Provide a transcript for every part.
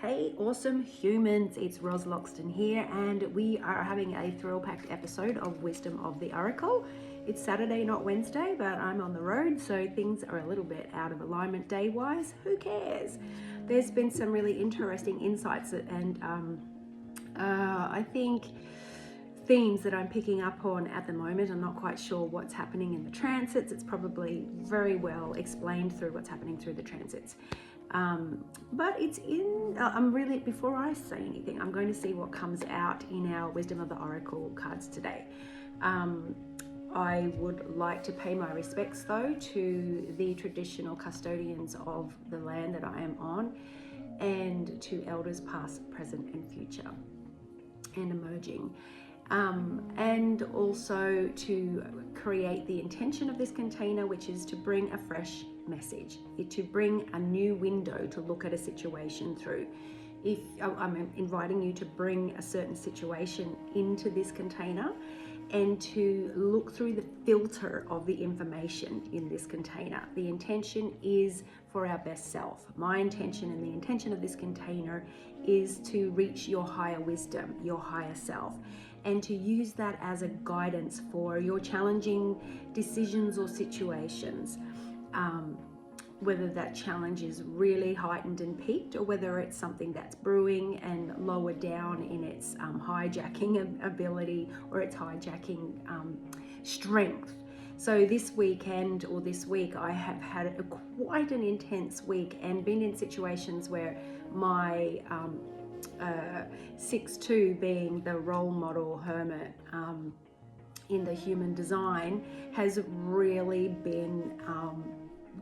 Hey awesome humans, it's Ros Loxton here, and we are having a thrill-packed episode of Wisdom of the Oracle. It's Saturday, not Wednesday, but I'm on the road, so things are a little bit out of alignment day-wise. Who cares? There's been some really interesting insights and I think themes that I'm picking up on at the moment. I'm not quite sure what's happening in the transits. It's probably very well explained through what's happening through the transits. But it's in, before I say anything, I'm going to see what comes out in our Wisdom of the Oracle cards today. I would like to pay my respects though to the traditional custodians of the land that I am on, and to elders past, present and future and emerging. And also to create the intention of this container, which is to bring a fresh message, to bring a new window to look at a situation through. If I'm inviting you to bring a certain situation into this container and to look through the filter of the information in this container. The intention is for our best self. My intention and the intention of this container is to reach your higher wisdom, your higher self, and to use that as a guidance for your challenging decisions or situations. Whether that challenge is really heightened and peaked, or whether it's something that's brewing and lower down in its hijacking ability or its hijacking strength. So this weekend or this week, I have had quite an intense week and been in situations where my 6-2, being the role model hermit in the human design, has really been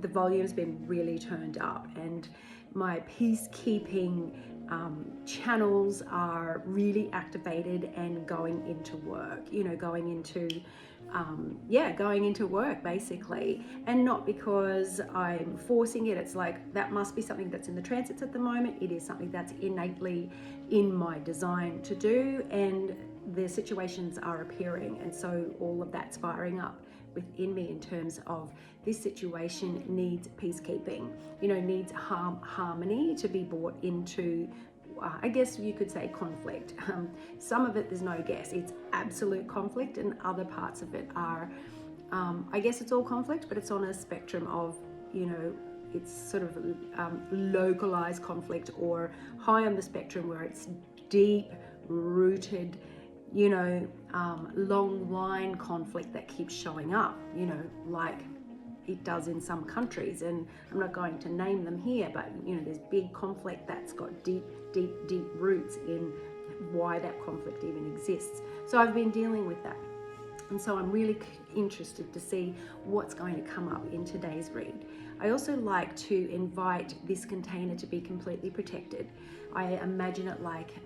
the volume's been really turned up, and my peacekeeping channels are really activated and going into work, going into work basically. And not because I'm forcing it. It's like, that must be something that's in the transits at the moment. It is something that's innately in my design to do, and the situations are appearing, and so all of that's firing up within me in terms of this situation needs peacekeeping, needs harmony to be brought into, I guess you could say, conflict. Some of it, there's no guess, it's absolute conflict, and other parts of it are, I guess it's all conflict, but it's on a spectrum of, it's sort of localized conflict, or high on the spectrum where it's deep rooted, long line conflict that keeps showing up, like it does in some countries, and I'm not going to name them here, but there's big conflict that's got deep roots in why that conflict even exists. So I've been dealing with that, and so I'm really interested to see what's going to come up in today's read. I also like to invite this container to be completely protected. I imagine it like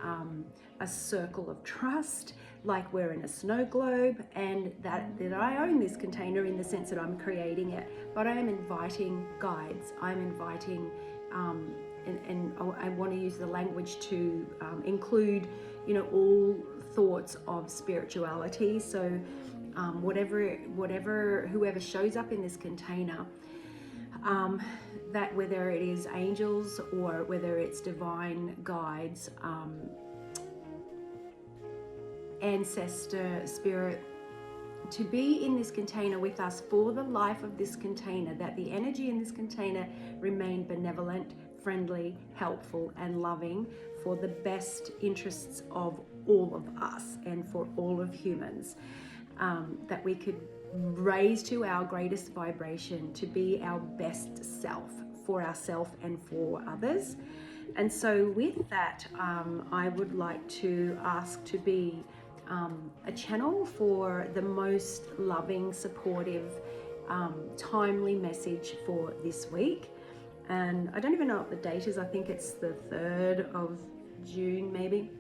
a circle of trust, like we're in a snow globe, and that I own this container in the sense that I'm creating it, but I am inviting guides. I'm inviting, and I want to use the language to include, all thoughts of spirituality. So whoever shows up in this container, that whether it is angels or whether it's divine guides, ancestor, spirit, to be in this container with us for the life of this container, that the energy in this container remain benevolent, friendly, helpful and loving for the best interests of all of us and for all of humans, that we could raise to our greatest vibration to be our best self for ourselves and for others. And so with that, I would like to ask to be a channel for the most loving, supportive, timely message for this week. And I don't even know what the date is. I think it's the 3rd of June, maybe,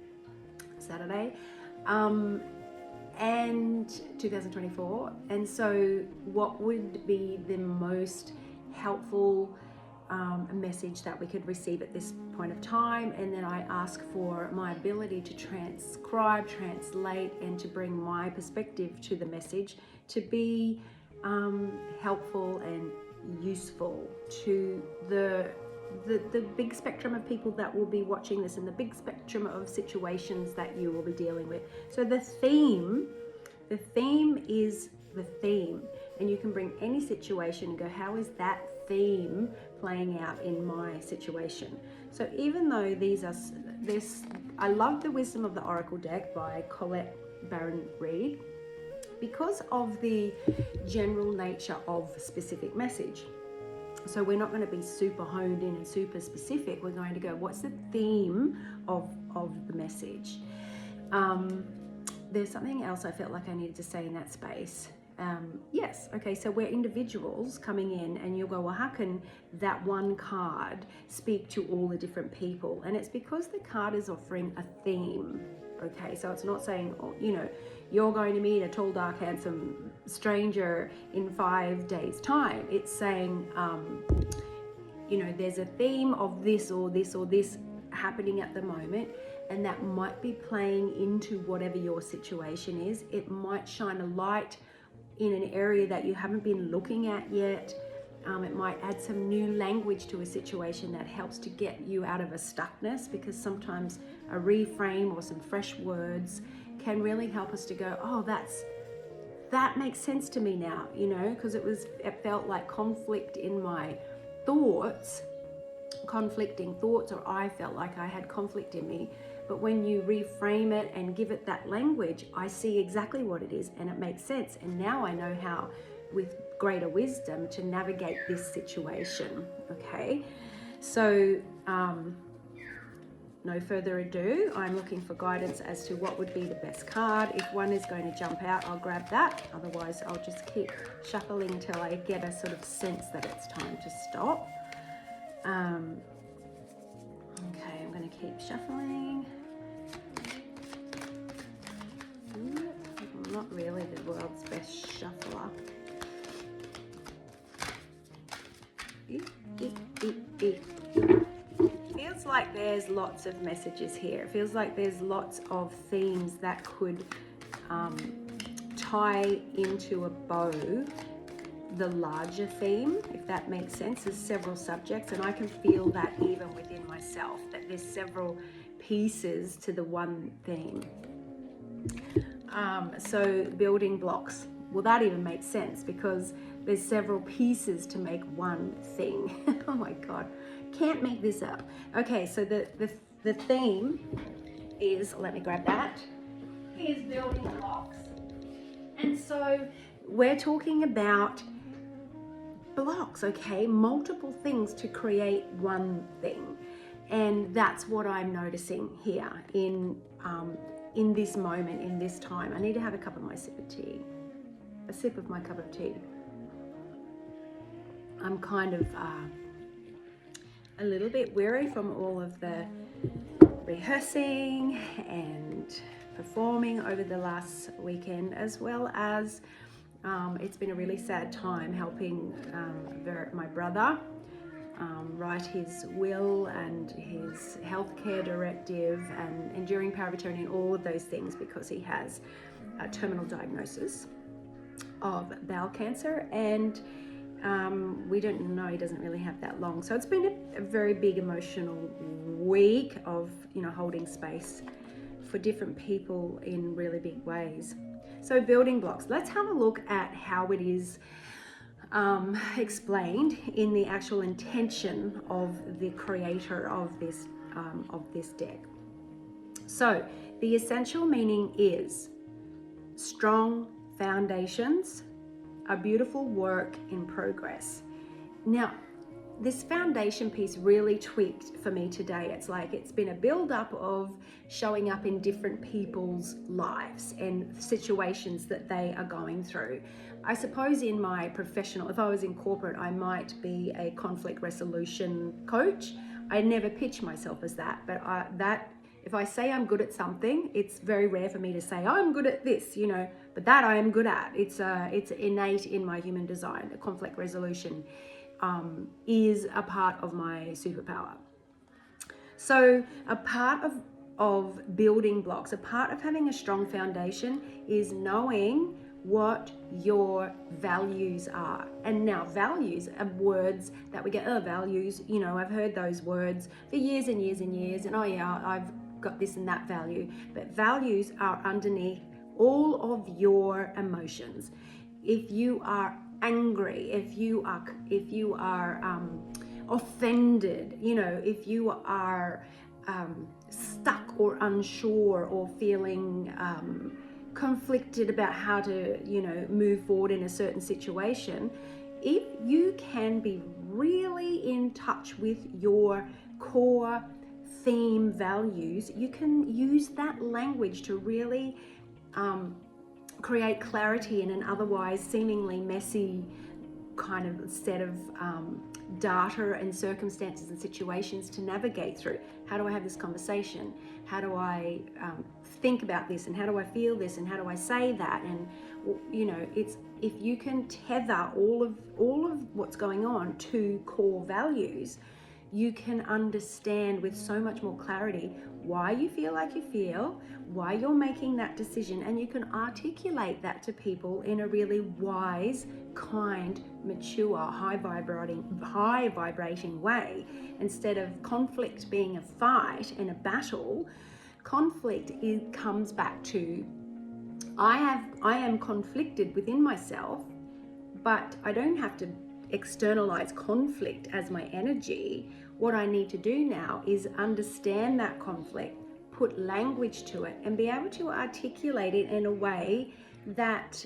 Saturday, and 2024. And so what would be the most helpful message that we could receive at this point of time? And then I ask for my ability to transcribe, translate, and to bring my perspective to the message to be helpful and useful to the the big spectrum of people that will be watching this and the big spectrum of situations that you will be dealing with. So the theme is the theme, and you can bring any situation and go, how is that theme playing out in my situation? So even though these are this, I love the Wisdom of the Oracle deck by Colette Baron Reed because of the general nature of specific message. So we're not going to be super honed in and super specific. We're going to go, what's the theme of the message? There's something else I felt like I needed to say in that space. Yes, okay, so we're individuals coming in, and you'll go, well, how can that one card speak to all the different people? And it's because the card is offering a theme, okay? So it's not saying, oh, you know, you're going to meet a tall, dark, handsome stranger in 5 days' time. It's saying, you know, there's a theme of this or this or this happening at the moment, and that might be playing into whatever your situation is. It might shine a light in an area that you haven't been looking at yet. It might add some new language to a situation that helps to get you out of a stuckness, because sometimes a reframe or some fresh words can really help us to go, oh, that makes sense to me now, you know, because it felt like conflict in my thoughts, conflicting thoughts, or I felt like I had conflict in me. But when you reframe it and give it that language, I see exactly what it is, and it makes sense. And now I know how, with greater wisdom, to navigate this situation. Okay, so no further ado, I'm looking for guidance as to what would be the best card. If one is going to jump out, I'll grab that. Otherwise, I'll just keep shuffling until I get a sort of sense that it's time to stop. Okay, I'm going to keep shuffling. I'm not really the world's best shuffler. Feels like there's lots of messages here. It feels like there's lots of themes that could tie into a bow the larger theme, if that makes sense. There's several subjects, and I can feel that even within myself, that there's several pieces to the one theme. So building blocks, well, that even makes sense because there's several pieces to make one thing. Oh my God, can't make this up. Okay, so the theme is, let me grab that, is building blocks. And so we're talking about blocks, okay, multiple things to create one thing. And that's what I'm noticing here in this moment, in this time. I need to have a sip of my cup of tea. I'm kind of a little bit weary from all of the rehearsing and performing over the last weekend, as well as it's been a really sad time helping my brother write his will and his healthcare directive and enduring power of attorney and all of those things, because he has a terminal diagnosis of bowel cancer, and we don't know, he doesn't really have that long. So it's been a very big emotional week of, you know, holding space for different people in really big ways. So building blocks, let's have a look at how it is explained in the actual intention of the creator of this deck. So the essential meaning is strong foundations, a beautiful work in progress. Now, this foundation piece really tweaked for me today. It's like it's been a build-up of showing up in different people's lives and situations that they are going through. I suppose in my professional, if I was in corporate, I might be a conflict resolution coach. I never pitch myself as that, but if I say I'm good at something, it's very rare for me to say I'm good at this, you know, but that I am good at. It's innate in my human design. The conflict resolution is a part of my superpower. So a part of building blocks, a part of having a strong foundation is knowing what your values are. And now values are words that we get, values, I've heard those words for years and years and years, and I've got this and that value. But values are underneath all of your emotions. If you are angry, if you are offended, if you are stuck or unsure or feeling conflicted about how to move forward in a certain situation, if you can be really in touch with your core theme values, you can use that language to really create clarity in an otherwise seemingly messy kind of set of data and circumstances and situations to navigate through. How do I have this conversation? How do I think about this? And how do I feel this? And how do I say that? And it's, if you can tether all of what's going on to core values, you can understand with so much more clarity why you feel like you feel, why you're making that decision, and you can articulate that to people in a really wise, kind, mature, high vibrating way. Instead of conflict being a fight and a battle, conflict comes back to, I am conflicted within myself, but I don't have to externalize conflict as my energy. What I need to do now is understand that conflict, put language to it, and be able to articulate it in a way that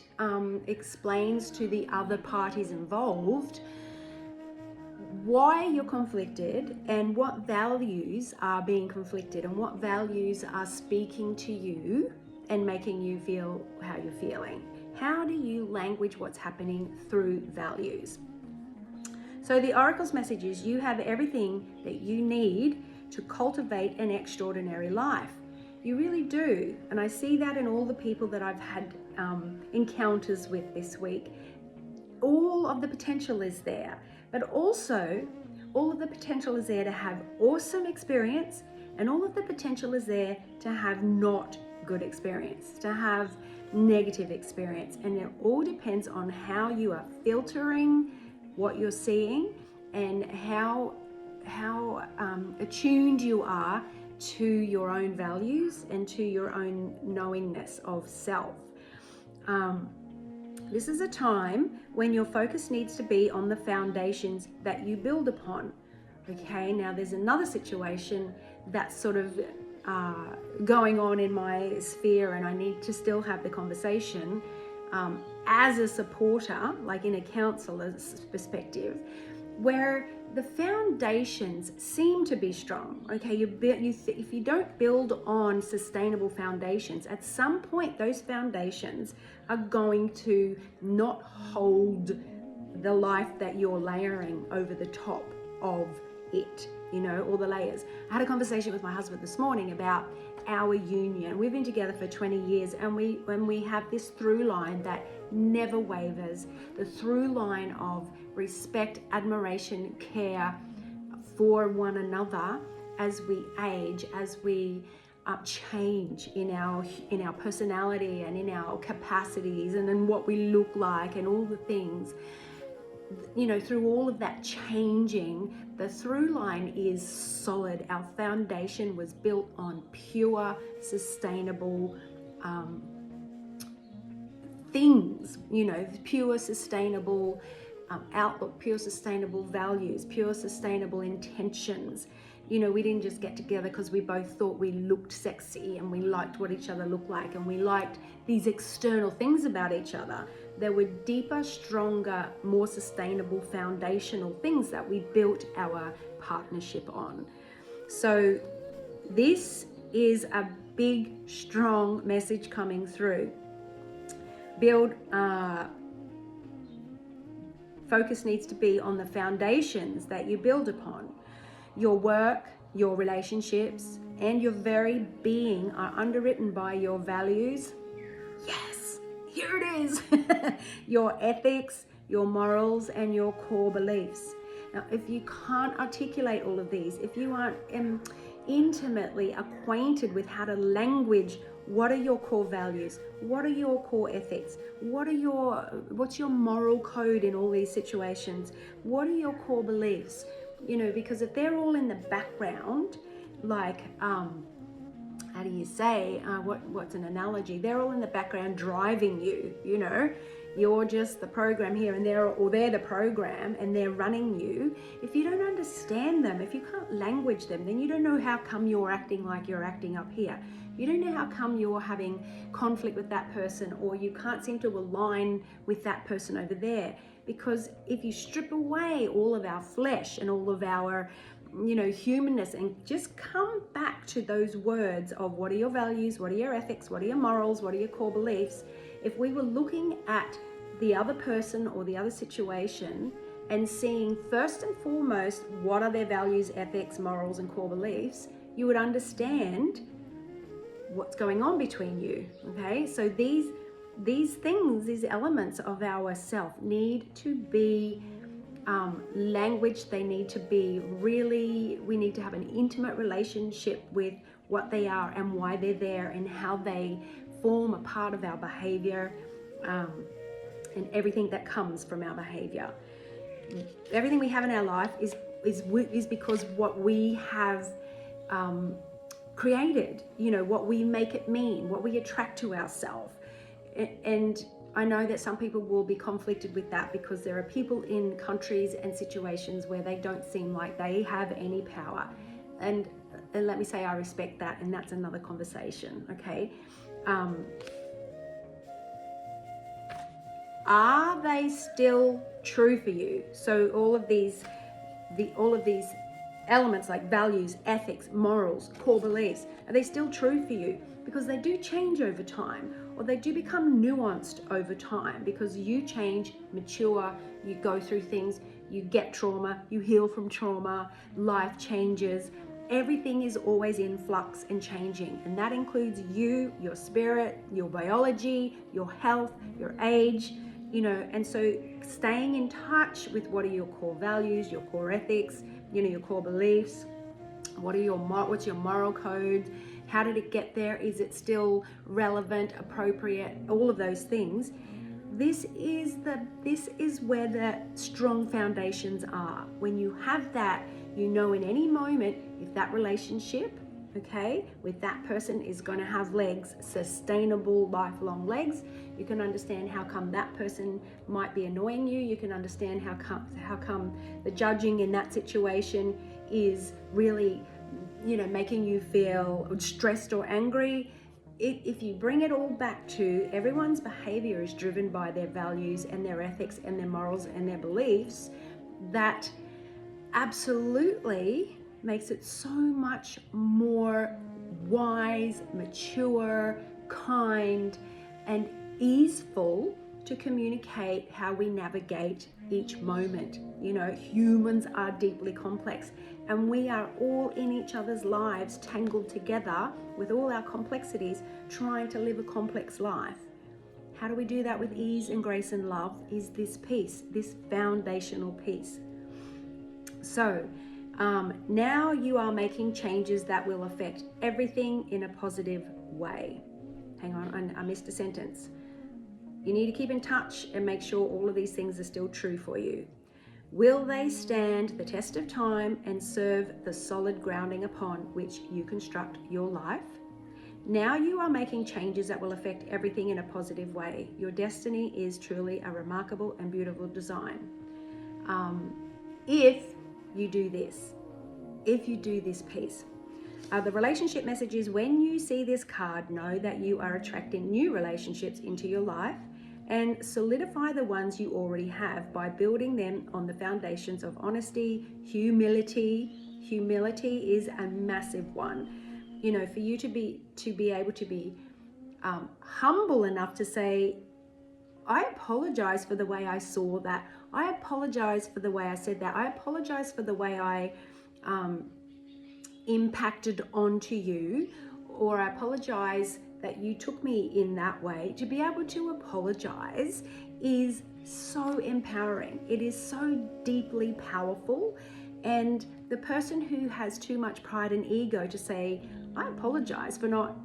explains to the other parties involved why you're conflicted and what values are being conflicted and what values are speaking to you and making you feel how you're feeling. How do you language what's happening through values? So the Oracle's message is you have everything that you need to cultivate an extraordinary life. You really do. And I see that in all the people that I've had encounters with this week. All of the potential is there, but also all of the potential is there to have awesome experience, and all of the potential is there to have not good experience, to have negative experience. And it all depends on how you are filtering what you're seeing and how attuned you are to your own values and to your own knowingness of self. This is a time when your focus needs to be on the foundations that you build upon. Okay, now there's another situation that's sort of going on in my sphere, and I need to still have the conversation as a supporter, like in a counselor's perspective, where the foundations seem to be strong. Okay, if you don't build on sustainable foundations, at some point those foundations are going to not hold the life that you're layering over the top of it, all the layers. I had a conversation with my husband this morning about our union. We've been together for 20 years, and we have this through line that never wavers, the through line of respect, admiration, care for one another as we age, as we change in our personality and in our capacities and in what we look like and all the things. Through all of that changing, the through line is solid. Our foundation was built on pure, sustainable things, pure, sustainable outlook, pure, sustainable values, pure, sustainable intentions. We didn't just get together because we both thought we looked sexy and we liked what each other looked like and we liked these external things about each other. There were deeper, stronger, more sustainable foundational things that we built our partnership on. So this is a big, strong message coming through. Focus needs to be on the foundations that you build upon. Your work, your relationships, and your very being are underwritten by your values. Yes, here it is. Your ethics, your morals, and your core beliefs. Now, if you can't articulate all of these, if you aren't intimately acquainted with how to language What are your core values? What are your core ethics? What's your moral code in all these situations? What are your core beliefs? Because if they're all in the background, like, how do you say, what's an analogy? They're all in the background driving you, You're just the program here, and they're the program and they're running you. If you don't understand them, if you can't language them, then you don't know how come you're acting like you're acting up here. You don't know how come you're having conflict with that person, or you can't seem to align with that person over there. Because if you strip away all of our flesh and all of our humanness, and just come back to those words of what are your values, what are your ethics, what are your morals, what are your core beliefs. If we were looking at the other person or the other situation and seeing first and foremost what are their values, ethics, morals, and core beliefs, you would understand what's going on between you. Okay, so these things, these elements of our self need to be language. They need to be we need to have an intimate relationship with what they are and why they're there and how they form a part of our behavior, and everything that comes from our behavior. Everything we have in our life is because what we have created, what we make it mean, what we attract to ourselves. And I know that some people will be conflicted with that, because there are people in countries and situations where they don't seem like they have any power. And let me say I respect that, and that's another conversation, okay? Are they still true for you? So all of these elements like values, ethics, morals, core beliefs, are they still true for you? Because they do change over time, or they do become nuanced over time, because you change, mature, you go through things, you get trauma, you heal from trauma, life changes. Everything is always in flux and changing, and that includes you, your spirit, your biology, your health, your age, and so staying in touch with what are your core values, your core ethics, your core beliefs, what's your moral code, how did it get there, is it still relevant, appropriate, all of those things. This is where the strong foundations are. When you have that, in any moment if that relationship, okay, with that person is going to have legs, sustainable, lifelong legs. You can understand how come that person might be annoying you. You can understand how come the judging in that situation is really, making you feel stressed or angry. If you bring it all back to everyone's behavior is driven by their values and their ethics and their morals and their beliefs, that absolutely makes it so much more wise, mature, kind, and easeful to communicate how we navigate each moment. Humans are deeply complex, and we are all in each other's lives, tangled together with all our complexities, trying to live a complex life. How do we do that with ease and grace and love? Is this piece, this foundational piece. So now you are making changes that will affect everything in a positive way. Hang on, I missed a sentence. You need to keep in touch and make sure all of these things are still true for you. Will they stand the test of time and serve the solid grounding upon which you construct your life? Now you are making changes that will affect everything in a positive way. Your destiny is truly a remarkable and beautiful design. If you do this piece. The relationship message is, when you see this card, know that you are attracting new relationships into your life, and solidify the ones you already have by building them on the foundations of honesty, humility. Humility is a massive one. For you to be able to be humble enough to say, I apologize for the way I saw that. I apologize for the way I said that. I apologize for the way I impacted onto you, or I apologize that you took me in that way. To be able to apologize is so empowering. It is so deeply powerful. And the person who has too much pride and ego to say, I apologize for not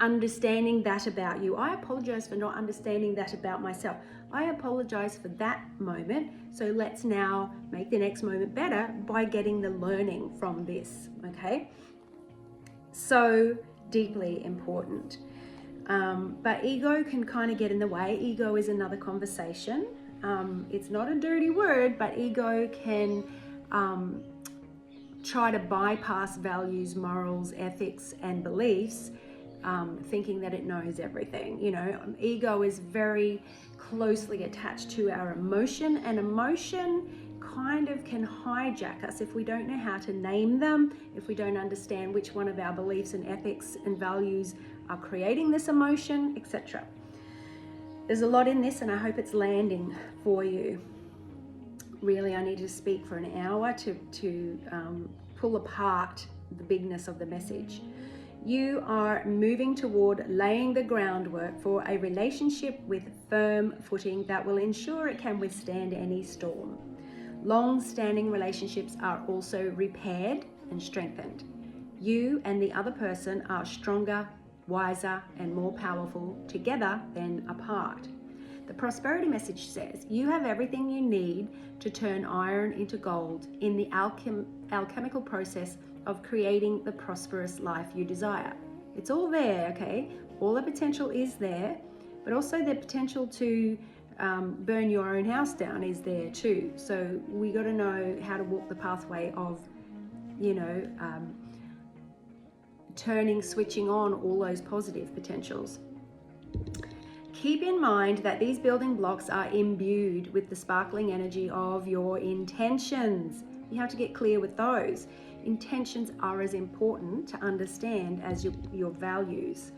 understanding that about you. I apologize for not understanding that about myself. I apologize for that moment. So let's now make the next moment better by getting the learning from this, okay? So deeply important. But ego can kind of get in the way. Ego is another conversation. It's not a dirty word, but ego can try to bypass values, morals, ethics, and beliefs, thinking that it knows everything. You know, ego is very closely attached to our emotion, and emotion kind of can hijack us if we don't know how to name them, if we don't understand which one of our beliefs and ethics and values are creating this emotion, etc. There's a lot in this, and I hope it's landing for you. Really, I need to speak for an hour to pull apart the bigness of the message. You are moving toward laying the groundwork for a relationship with firm footing that will ensure it can withstand any storm. Long-standing relationships are also repaired and strengthened. You and the other person are stronger, wiser, and more powerful together than apart. The prosperity message says you have everything you need to turn iron into gold in the alchemical process of creating the prosperous life you desire. It's all there, okay? All the potential is there, but also the potential to burn your own house down is there too. So we got to know how to walk the pathway of, you know, switching on all those positive potentials. Keep in mind that these building blocks are imbued with the sparkling energy of your intentions. You have to get clear with those. Intentions are as important to understand as your values.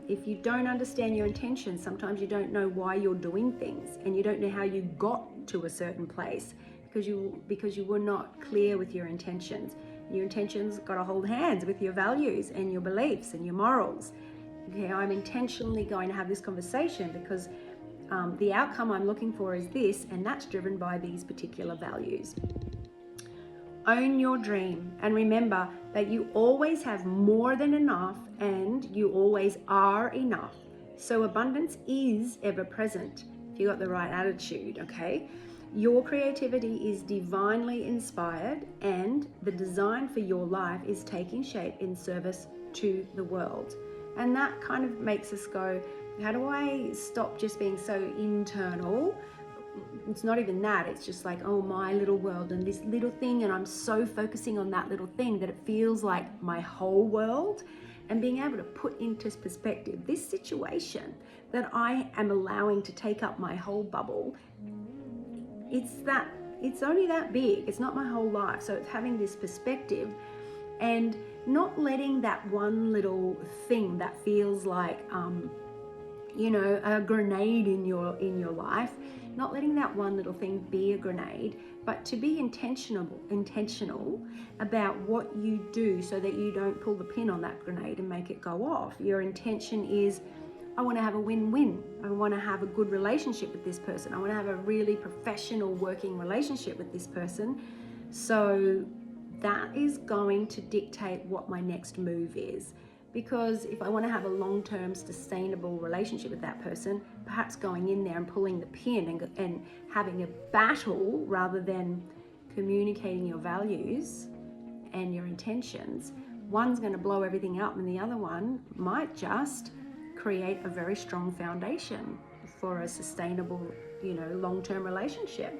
If you don't understand your intentions, sometimes you don't know why you're doing things, and you don't know how you got to a certain place because you were not clear with your intentions. Your intentions got to hold hands with your values and your beliefs and your morals. Okay, I'm intentionally going to have this conversation because the outcome I'm looking for is this, and that's driven by these particular values. Own your dream, and remember that you always have more than enough, and you always are enough. So abundance is ever present if you got the right attitude, okay? Your creativity is divinely inspired, and the design for your life is taking shape in service to the world. And that kind of makes us go, how do I stop just being so internal? It's not even that, it's just like, oh, my little world and this little thing, and I'm so focusing on that little thing that it feels like my whole world. And being able to put into perspective this situation that I am allowing to take up my whole bubble, it's only that big, it's not my whole life. So it's having this perspective and not letting that one little thing that feels like you know, a grenade in your life, not letting that one little thing be a grenade, but to be intentional about what you do so that you don't pull the pin on that grenade and make it go off. Your intention is, I want to have a win-win. I want to have a good relationship with this person. I want to have a really professional working relationship with this person. So that is going to dictate what my next move is. Because if I want to have a long-term sustainable relationship with that person, perhaps going in there and pulling the pin and having a battle rather than communicating your values and your intentions, one's going to blow everything up and the other one might just create a very strong foundation for a sustainable, you know, long-term relationship.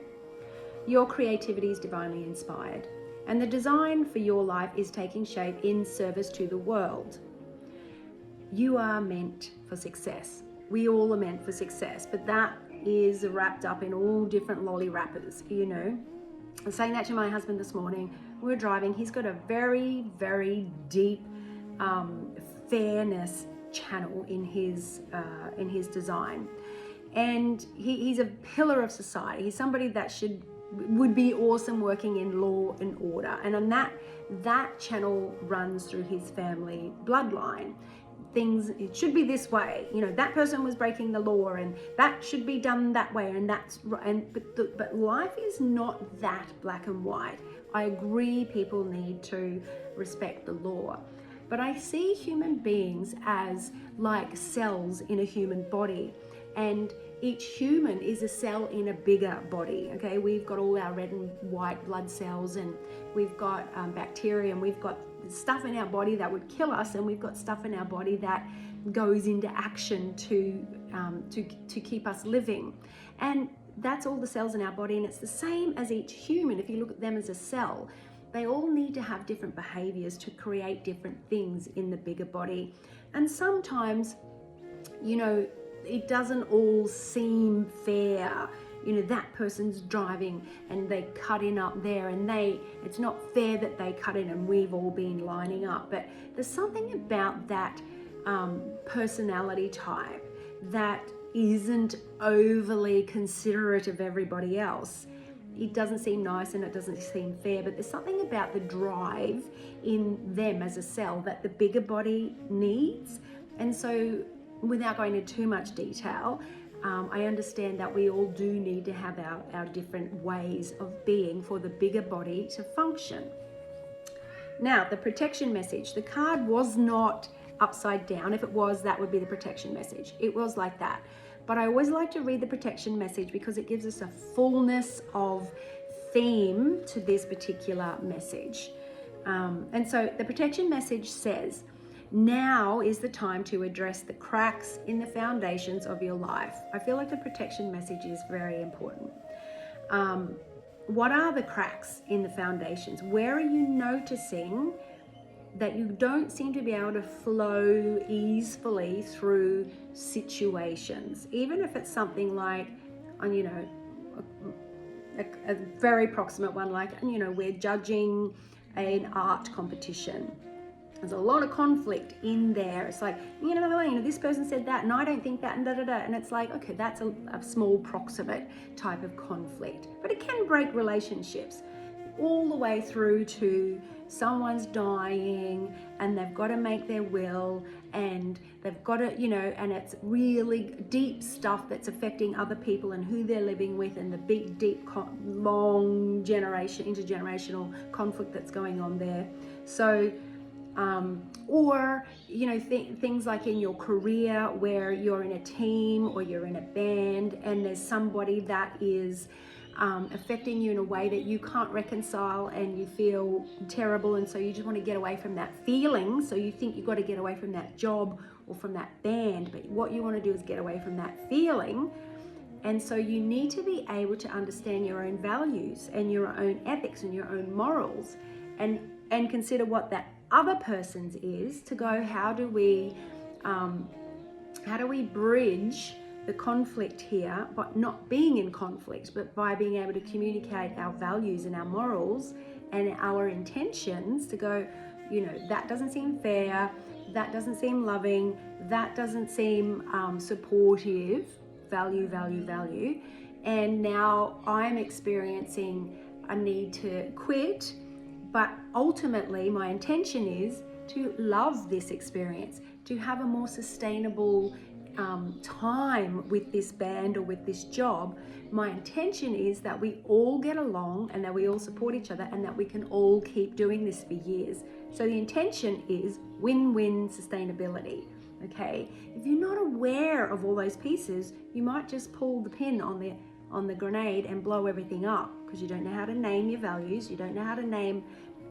Your creativity is divinely inspired, and the design for your life is taking shape in service to the world. You are meant for success. We all are meant for success, but that is wrapped up in all different lolly wrappers, you know. I was saying that to my husband this morning. We were driving. He's got a very, very deep fairness channel in his design, and he's a pillar of society. He's somebody that would be awesome working in law and order, and on that channel runs through his family bloodline. Things, it should be this way, you know, that person was breaking the law and that should be done that way, and that's right. But life is not that black and white. I agree, people need to respect the law, But I see human beings as like cells in a human body, and each human is a cell in a bigger body. Okay, we've got all our red and white blood cells, and we've got bacteria, and we've got stuff in our body that would kill us, and we've got stuff in our body that goes into action to keep us living. And that's all the cells in our body, and it's the same as each human. If you look at them as a cell, they all need to have different behaviors to create different things in the bigger body. And sometimes, you know, it doesn't all seem fair. You know, that person's driving and they cut in up there, and it's not fair that they cut in and we've all been lining up. But there's something about that personality type that isn't overly considerate of everybody else. It doesn't seem nice and it doesn't seem fair, but there's something about the drive in them as a cell that the bigger body needs. And so, without going into too much detail, I understand that we all do need to have our different ways of being for the bigger body to function. Now, the protection message. The card was not upside down. If it was, that would be the protection message. It was like that. But I always like to read the protection message because it gives us a fullness of theme to this particular message. And so the protection message says, now is the time to address the cracks in the foundations of your life. I feel like the protection message is very important. What are the cracks in the foundations? Where are you noticing that you don't seem to be able to flow easily through situations? Even if it's something like, you know, a very proximate one, like, you know, we're judging an art competition. There's a lot of conflict in there. It's like, you know, this person said that and I don't think that, and da-da-da. And it's like, okay, that's a small proximate type of conflict. But it can break relationships all the way through to someone's dying and they've got to make their will, and they've got to, you know, and it's really deep stuff that's affecting other people and who they're living with, and the big, deep, long intergenerational conflict that's going on there. So, or, you know, things like in your career where you're in a team or you're in a band and there's somebody that is affecting you in a way that you can't reconcile and you feel terrible, and so you just want to get away from that feeling. So you think you've got to get away from that job or from that band, but what you want to do is get away from that feeling. And so you need to be able to understand your own values and your own ethics and your own morals, and consider what that other person's is, to go, how do we bridge the conflict here, but not being in conflict, but by being able to communicate our values and our morals and our intentions, to go, you know, that doesn't seem fair, that doesn't seem loving, that doesn't seem supportive, value, and now I'm experiencing a need to quit, but ultimately my intention is to love this experience, to have a more sustainable time with this band or with this job. My intention is that we all get along and that we all support each other and that we can all keep doing this for years. So the intention is win-win sustainability. Okay, if you're not aware of all those pieces, you might just pull the pin on the grenade and blow everything up, because you don't know how to name your values, you don't know how to name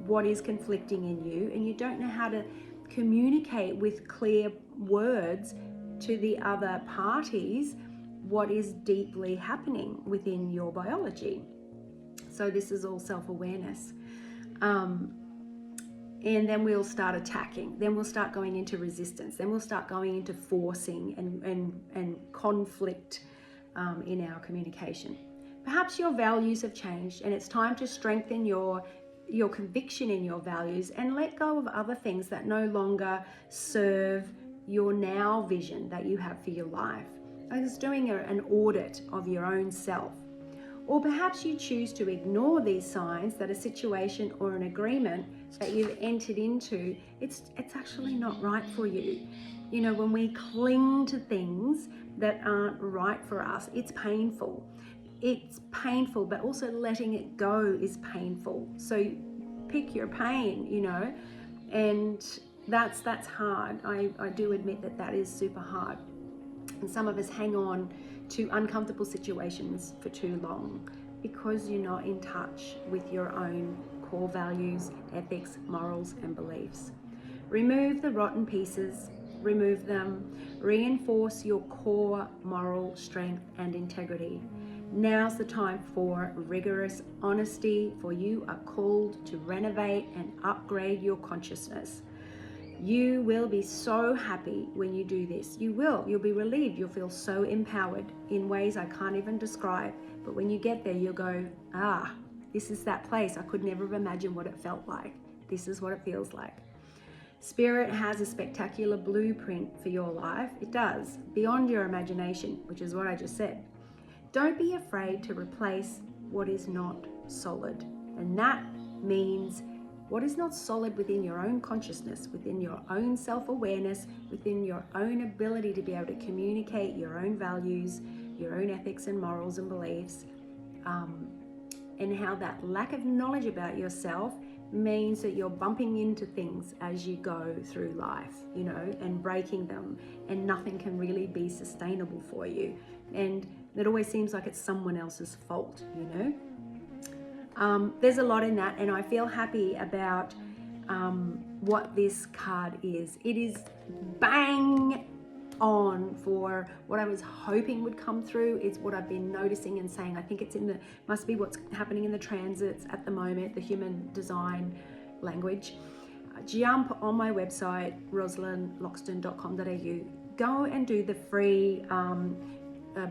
what is conflicting in you, and you don't know how to communicate with clear words to the other parties what is deeply happening within your biology. So this is all self-awareness. And then we'll start attacking. Then we'll start going into resistance. Then we'll start going into forcing and conflict in our communication. Perhaps your values have changed and it's time to strengthen your conviction in your values and let go of other things that no longer serve your now vision that you have for your life. It's doing an audit of your own self. Or perhaps you choose to ignore these signs that a situation or an agreement that you've entered into, it's actually not right for you. You know, when we cling to things that aren't right for us, it's painful. It's painful, but also letting it go is painful. So pick your pain, you know, and that's hard. I do admit that that is super hard. And some of us hang on to uncomfortable situations for too long because you're not in touch with your own core values, ethics, morals, and beliefs. Remove the rotten pieces, remove them, reinforce your core moral strength and integrity. Now's the time for rigorous honesty, for you are called to renovate and upgrade your consciousness. You will be so happy when you do this. You'll be relieved. You'll feel so empowered in ways I can't even describe. But when you get there, you'll go, this is that place. I could never have imagined what it felt like. This is what it feels like. Spirit has a spectacular blueprint for your life. It does, beyond your imagination, which is what I just said. Don't be afraid to replace what is not solid. And that means what is not solid within your own consciousness, within your own self-awareness, within your own ability to be able to communicate your own values, your own ethics and morals and beliefs, and how that lack of knowledge about yourself means that you're bumping into things as you go through life, and breaking them, and nothing can really be sustainable for you. And it always seems like it's someone else's fault, There's a lot in that, and I feel happy about what this card is. It is bang on for what I was hoping would come through. It's what I've been noticing and saying. I think it's must be what's happening in the transits at the moment, the human design language. Jump on my website, rosalindloxton.com.au. Go and do the free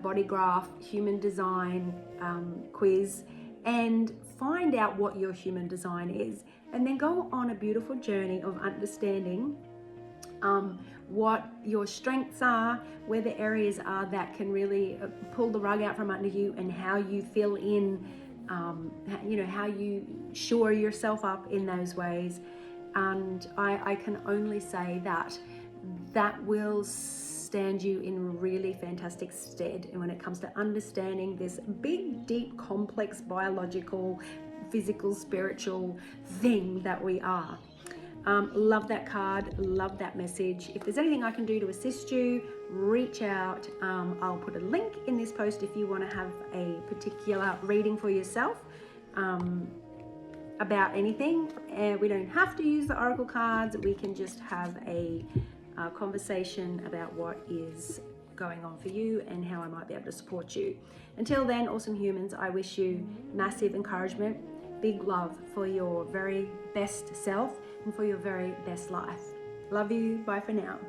body graph human design quiz and find out what your human design is, and then go on a beautiful journey of understanding what your strengths are, where the areas are that can really pull the rug out from under you, and how you fill in, how you shore yourself up in those ways. And I can only say that will stand you in really fantastic stead. And when it comes to understanding this big, deep, complex, biological, physical, spiritual thing that we are. Love that card, love that message. If there's anything I can do to assist you, reach out. I'll put a link in this post if you want to have a particular reading for yourself about anything. We don't have to use the oracle cards. We can just have a conversation about what is going on for you and how I might be able to support you. Until then, awesome humans, I wish you massive encouragement, big love for your very best self and for your very best life. Love you. Bye for now.